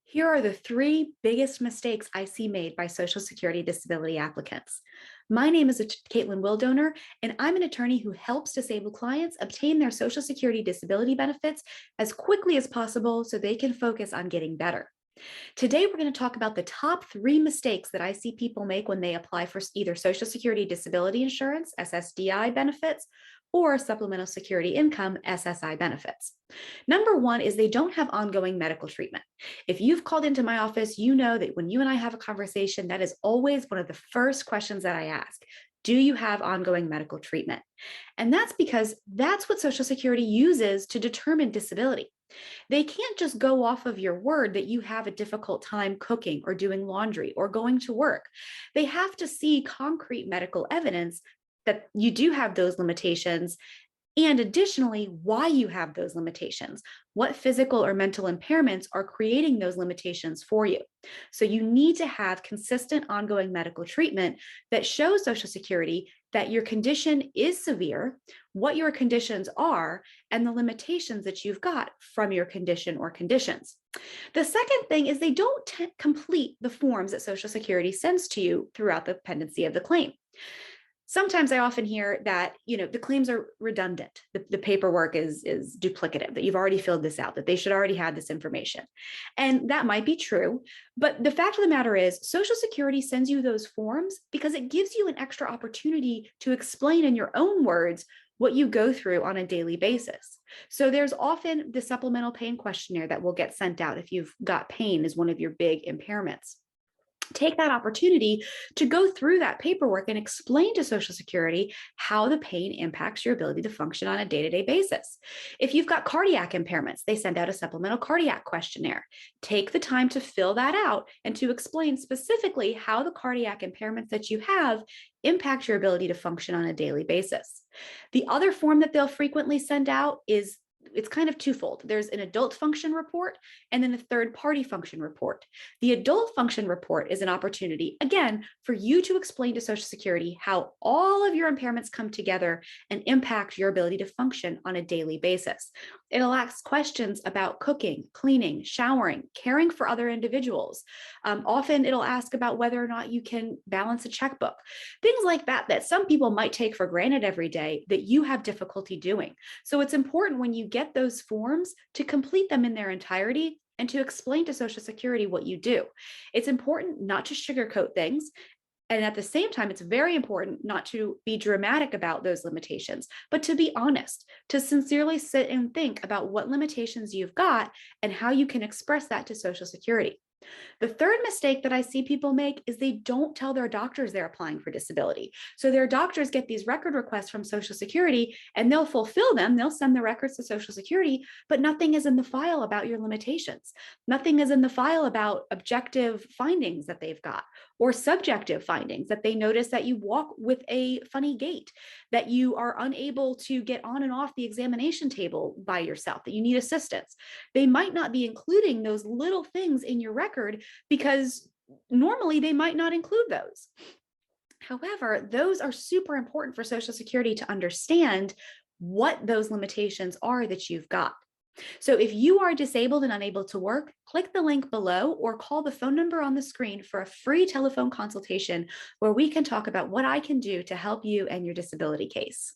Here are the three biggest mistakes I see made by Social Security disability applicants. My name is Caitlin Wildonor, and I'm an attorney who helps disabled clients obtain their Social Security disability benefits as quickly as possible so they can focus on getting better. Today, we're going to talk about the top three mistakes that I see people make when they apply for either Social Security disability insurance, SSDI benefits, or supplemental security income, SSI benefits. Number one is they don't have ongoing medical treatment. If you've called into my office, you know that when you and I have a conversation, that is always one of the first questions that I ask. Do you have ongoing medical treatment? And that's because that's what Social Security uses to determine disability. They can't just go off of your word that you have a difficult time cooking or doing laundry or going to work. They have to see concrete medical evidence that you do have those limitations, and additionally, why you have those limitations, what physical or mental impairments are creating those limitations for you. So you need to have consistent ongoing medical treatment that shows Social Security that your condition is severe, what your conditions are, and the limitations that you've got from your condition or conditions. The second thing is they don't complete the forms that Social Security sends to you throughout the pendency of the claim. Sometimes I often hear that, the claims are redundant. The paperwork is duplicative, that you've already filled this out, that they should already have this information. And that might be true. But the fact of the matter is, Social Security sends you those forms because it gives you an extra opportunity to explain in your own words what you go through on a daily basis. So there's often the supplemental pain questionnaire that will get sent out if you've got pain as one of your big impairments. Take that opportunity to go through that paperwork and explain to Social Security how the pain impacts your ability to function on a day-to-day basis. If you've got cardiac impairments, they send out a supplemental cardiac questionnaire. Take the time to fill that out and to explain specifically how the cardiac impairments that you have impact your ability to function on a daily basis. The other form that they'll frequently send out is it's kind of twofold. There's an adult function report and then a third party function report. The adult function report is an opportunity, again, for you to explain to Social Security how all of your impairments come together and impact your ability to function on a daily basis. It'll ask questions about cooking, cleaning, showering, caring for other individuals. Often it'll ask about whether or not you can balance a checkbook, things like that, that some people might take for granted every day that you have difficulty doing. So it's important when you get those forms to complete them in their entirety and to explain to Social Security what you do. It's important not to sugarcoat things. And at the same time, it's very important not to be dramatic about those limitations, but to be honest, to sincerely sit and think about what limitations you've got and how you can express that to Social Security. The third mistake that I see people make is they don't tell their doctors they're applying for disability. So their doctors get these record requests from Social Security and they'll fulfill them. They'll send the records to Social Security, but nothing is in the file about your limitations. Nothing is in the file about objective findings that they've got or subjective findings that they notice that you walk with a funny gait, that you are unable to get on and off the examination table by yourself, that you need assistance. They might not be including those little things in your record because normally they might not include those. However, those are super important for Social Security to understand what those limitations are that you've got. So if you are disabled and unable to work, click the link below or call the phone number on the screen for a free telephone consultation where we can talk about what I can do to help you and your disability case.